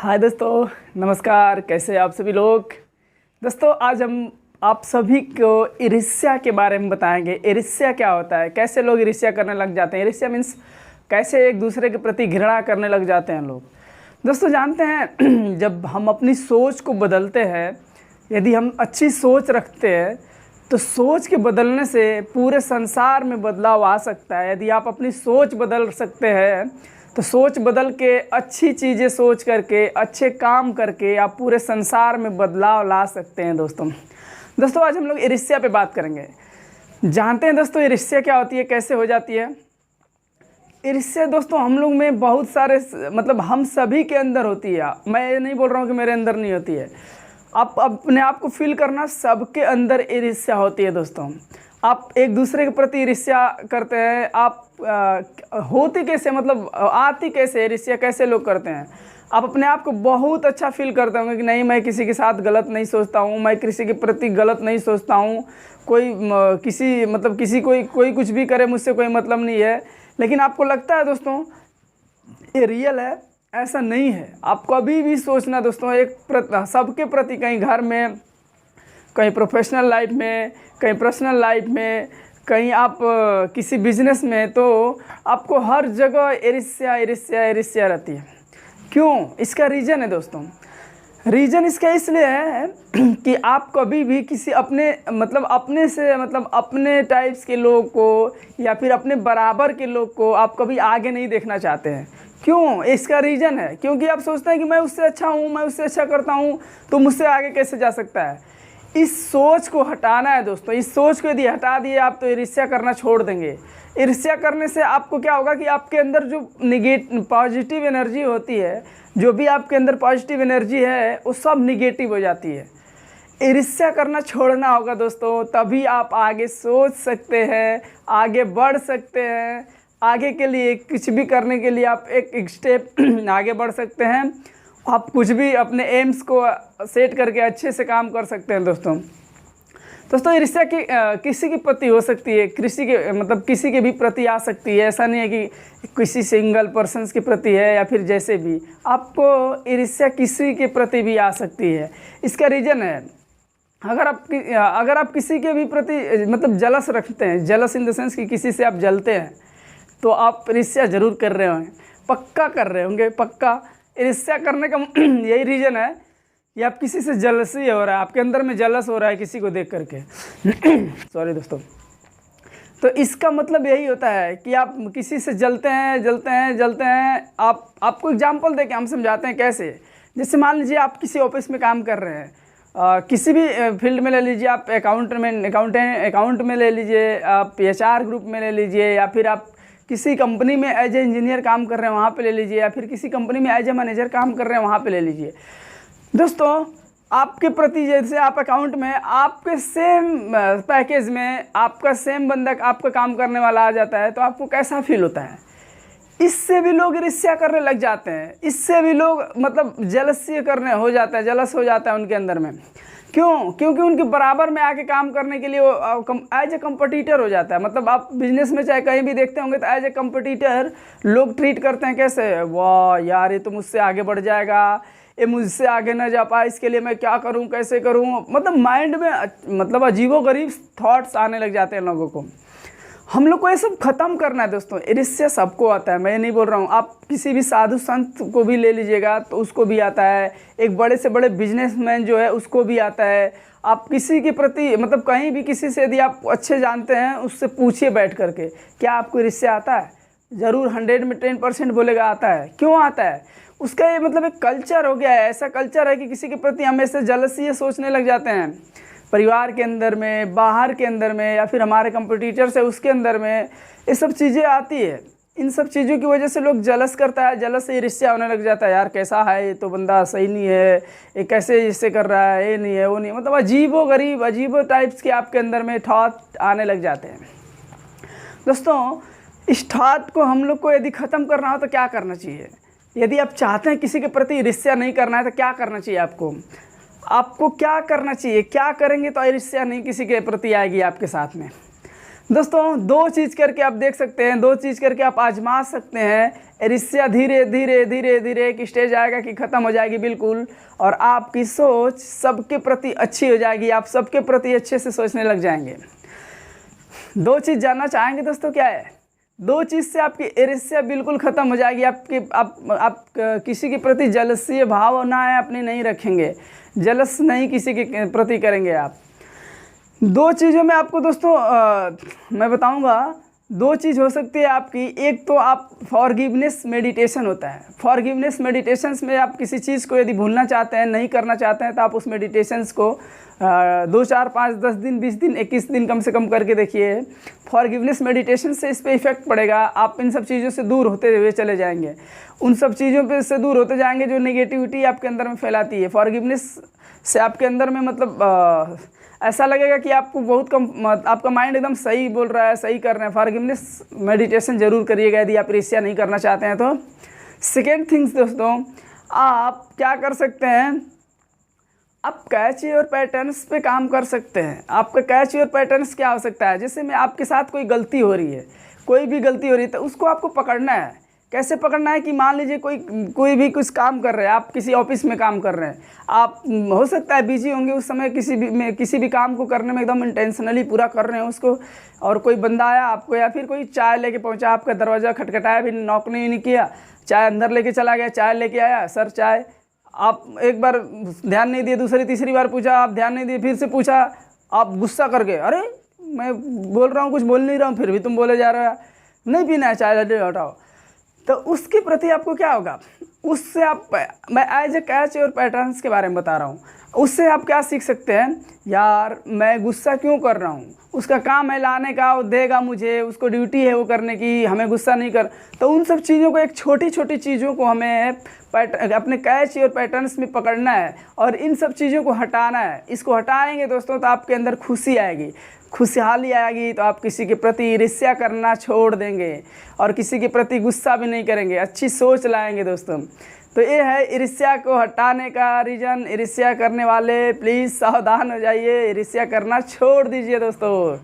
हाय दोस्तों, नमस्कार। कैसे आप सभी लोग। दोस्तों आज हम आप सभी को ईर्ष्या के बारे में बताएंगे। ईर्ष्या क्या होता है, कैसे लोग ईर्ष्या करने लग जाते हैं। ईर्ष्या मीन्स कैसे एक दूसरे के प्रति घृणा करने लग जाते हैं लोग। दोस्तों जानते हैं जब हम अपनी सोच को बदलते हैं, यदि हम अच्छी सोच रखते हैं तो सोच के बदलने से पूरे संसार में बदलाव आ सकता है। यदि आप अपनी सोच बदल सकते हैं तो सोच बदल के अच्छी चीज़ें सोच करके, अच्छे काम करके आप पूरे संसार में बदलाव ला सकते हैं। दोस्तों आज हम लोग ईर्ष्या पे बात करेंगे। जानते हैं दोस्तों ईर्ष्या क्या होती है, कैसे हो जाती है। ईर्ष्या दोस्तों हम लोग में बहुत सारे हम सभी के अंदर होती है। मैं ये नहीं बोल रहा हूँ कि मेरे अंदर नहीं होती है। आप अपने आप को फील करना, सबके अंदर ईर्ष्या होती है। दोस्तों आप एक दूसरे के प्रति ईर्ष्या करते हैं। आप होती कैसे, आती कैसे, ईर्ष्या कैसे लोग करते हैं। आप अपने आप को बहुत अच्छा फील करते होंगे कि नहीं, मैं किसी के साथ गलत नहीं सोचता हूँ, मैं किसी के प्रति गलत नहीं सोचता हूँ। कोई कुछ भी करे, मुझसे कोई मतलब नहीं है। लेकिन आपको लगता है दोस्तों ये रियल है, ऐसा नहीं है। आप कभी भी सोचना दोस्तों, सबके प्रति, कहीं घर में, कहीं प्रोफेशनल लाइफ में, कहीं पर्सनल लाइफ में, कहीं आप किसी बिजनेस में, तो आपको हर जगह ईर्ष्या रहती है। क्यों? इसका रीज़न है दोस्तों। रीज़न इसका इसलिए है कि आप कभी भी किसी अपने टाइप्स के लोग को या फिर अपने बराबर के लोग को आप कभी आगे नहीं देखना चाहते हैं। क्यों? इसका रीज़न है क्योंकि आप सोचते हैं कि मैं उससे अच्छा हूँ, मैं उससे अच्छा करता हूँ, तो मुझसे आगे कैसे जा सकता है। इस सोच को हटाना है दोस्तों। इस सोच को यदि हटा दिए आप तो ईर्ष्या करना छोड़ देंगे। ईर्ष्या करने से आपको क्या होगा कि आपके अंदर जो पॉजिटिव एनर्जी होती है, जो भी आपके अंदर पॉजिटिव एनर्जी है, वो सब निगेटिव हो जाती है। ईर्ष्या करना छोड़ना होगा दोस्तों, तभी आप आगे सोच सकते हैं, आगे बढ़ सकते हैं। आगे के लिए कुछ भी करने के लिए आप एक स्टेप आगे बढ़ सकते हैं। आप कुछ भी अपने एम्स को सेट करके अच्छे से काम कर सकते हैं। दोस्तों ईर्ष्या की किसी के प्रति हो सकती है, किसी के भी प्रति आ सकती है। ऐसा नहीं है कि किसी सिंगल पर्सन के प्रति है या फिर जैसे भी। आपको ईर्ष्या किसी के प्रति भी आ सकती है। इसका रीज़न है, अगर आप किसी के भी प्रति जलस रखते हैं, जलस इन द सेंस कि किसी से आप जलते हैं, तो आप ईर्ष्या ज़रूर कर रहे होंगे, पक्का कर रहे होंगे, पक्का। ईर्ष्या करने का यही रीज़न है कि आप किसी से जलसी हो रहा है, आपके अंदर में जलस हो रहा है किसी को देख करके। सॉरी दोस्तों। तो इसका मतलब यही होता है कि आप किसी से जलते हैं। आपको एग्जांपल देके हम समझाते हैं कैसे। जैसे मान लीजिए आप किसी ऑफिस में काम कर रहे हैं, किसी भी फील्ड में ले लीजिए। आप अकाउंट में ले लीजिए, आप HR ग्रुप में ले लीजिए, या फिर आप किसी कंपनी में एज ए इंजीनियर काम कर रहे हैं वहाँ पे ले लीजिए, या फिर किसी कंपनी में एज ए मैनेजर काम कर रहे हैं वहाँ पे ले लीजिए। दोस्तों आपके प्रति, जैसे आप अकाउंट में, आपके सेम पैकेज में आपका सेम बंदा आपका काम करने वाला आ जाता है, तो आपको कैसा फील होता है। इससे भी लोग ईर्ष्या करने लग जाते हैं। इससे भी लोग जलस हो जाता है उनके अंदर में। क्यों? क्योंकि उनके बराबर में आके काम करने के लिए वो एज ए कम्पटीटर हो जाता है। आप बिजनेस में चाहे कहीं भी देखते होंगे तो एज ए कम्पटीटर लोग ट्रीट करते हैं। कैसे? वाह यार, ये तो मुझसे आगे बढ़ जाएगा, ये मुझसे आगे ना जा पाए, इसके लिए मैं क्या करूं, कैसे करूं। माइंड में अजीबोगरीब थॉट्स आने लग जाते हैं लोगों को। हम लोग को ये सब खत्म करना है दोस्तों। ईर्ष्या सबको आता है, मैं नहीं बोल रहा हूँ। आप किसी भी साधु संत को भी ले लीजिएगा तो उसको भी आता है। एक बड़े से बड़े बिजनेसमैन जो है उसको भी आता है। आप किसी के प्रति कहीं भी किसी से यदि आप अच्छे जानते हैं, उससे पूछिए बैठ करके, क्या आपको ईर्ष्या आता है? ज़रूर 100 में 10% बोलेगा आता है। क्यों आता है? उसका ये एक कल्चर हो गया है। ऐसा कल्चर है कि किसी के प्रति हमेशा जलसी सोचने लग जाते हैं। परिवार के अंदर में, बाहर के अंदर में, या फिर हमारे कंपटीटर्स है उसके अंदर में, ये सब चीज़ें आती है। इन सब चीज़ों की वजह से लोग जलस करता है, जलस से ईर्ष्या होने लग जाता है। यार कैसा है ये, तो बंदा सही नहीं है, ये कैसे इससे कर रहा है, ये नहीं है, वो नहीं है। अजीबो टाइप्स के आपके अंदर में थॉट आने लग जाते हैं। दोस्तों इस थॉट को हम लोग को यदि ख़त्म करना हो तो क्या करना चाहिए? यदि आप चाहते हैं किसी के प्रति ईर्ष्या नहीं करना है तो क्या करना चाहिए आपको क्या करना चाहिए? क्या करेंगे तो ईर्ष्या नहीं किसी के प्रति आएगी आपके साथ में। दोस्तों 2 चीज़ करके आप देख सकते हैं, 2 चीज़ करके आप आजमा सकते हैं। ईर्ष्या धीरे धीरे धीरे धीरे एक स्टेज आएगा कि ख़त्म हो जाएगी बिल्कुल, और आपकी सोच सबके प्रति अच्छी हो जाएगी, आप सबके प्रति अच्छे से सोचने लग जाएंगे। 2 चीज़ जानना चाहेंगे दोस्तों, क्या है? 2 चीज़ से आपकी ईर्ष्या बिल्कुल ख़त्म हो जाएगी। आप किसी के प्रति जलसी भावना है अपनी नहीं रखेंगे, जलस नहीं किसी के प्रति करेंगे आप। 2 चीज़ों में आपको दोस्तों मैं बताऊंगा, 2 चीज़ हो सकती है आपकी। एक तो आप फॉरगिवनेस मेडिटेशन होता है, फॉरगिवनेस मेडिटेशंस में आप किसी चीज़ को यदि भूलना चाहते हैं, नहीं करना चाहते हैं, तो आप उस मेडिटेशंस को 2, 4, 5, 10 दिन, 20 दिन, 21 दिन कम से कम करके देखिए। फॉरगिवनेस मेडिटेशन से इस पर इफेक्ट पड़ेगा, आप इन सब चीज़ों से दूर होते हुए चले जाएंगे, उन सब चीज़ों पे से दूर होते जाएंगे जो नेगेटिविटी आपके अंदर में फैलाती है। फॉरगिवनेस से आपके अंदर में मतलब ऐसा लगेगा कि आपको बहुत कम, आपका माइंड एकदम सही बोल रहा है, सही कर रहे हैं। फॉरगिवनेस मेडिटेशन जरूर करिएगा यदि आप ईर्ष्या नहीं करना चाहते हैं तो। सेकेंड थिंग्स दोस्तों, आप क्या कर सकते हैं, आप कैच योर पैटर्न्स पे काम कर सकते हैं। आपका कैच योर पैटर्न्स क्या हो सकता है? जैसे में आपके साथ कोई गलती हो रही है, कोई भी गलती हो रही है, तो उसको आपको पकड़ना है। कैसे पकड़ना है कि मान लीजिए कोई भी कुछ काम कर रहे हैं, आप किसी ऑफिस में काम कर रहे हैं, आप हो सकता है बिजी होंगे उस समय, किसी भी काम को करने में एकदम इंटेंशनली पूरा कर रहे हैं उसको, और कोई बंदा आया आपको, या फिर कोई चाय लेके पहुंचा, आपका दरवाज़ा खटखटाया, भी नॉक नहीं किया, चाय अंदर लेके चला गया, चाय लेके आया, सर चाय, आप एक बार ध्यान नहीं दिए, दूसरी तीसरी बार पूछा, आप ध्यान नहीं दिए, फिर से पूछा, आप गुस्सा कर गए, अरे मैं बोल रहा हूँ, कुछ बोल नहीं रहा हूँ, फिर भी तुम बोले जा रहे हो, नहीं पीना है चाय, हटाओ। तो उसके प्रति आपको क्या होगा, उससे आप, मैं as a catch your patterns के बारे में बता रहा हूँ, उससे आप क्या सीख सकते हैं, यार मैं गुस्सा क्यों कर रहा हूँ, उसका काम है लाने का, वो देगा मुझे, उसको ड्यूटी है वो करने की, हमें गुस्सा नहीं कर। तो उन सब चीज़ों को, एक छोटी छोटी चीज़ों को हमें अपने कैच योर पैटर्न्स में पकड़ना है और इन सब चीज़ों को हटाना है। इसको हटाएंगे दोस्तों तो आपके अंदर खुशी आएगी, खुशहाली आएगी, तो आप किसी के प्रति ईर्ष्या करना छोड़ देंगे और किसी के प्रति गुस्सा भी नहीं करेंगे, अच्छी सोच लाएंगे दोस्तों। तो ये है ईर्ष्या को हटाने का रीज़न। ईर्ष्या करने वाले प्लीज़ सावधान हो जाइए, ईर्ष्या करना छोड़ दीजिए दोस्तों।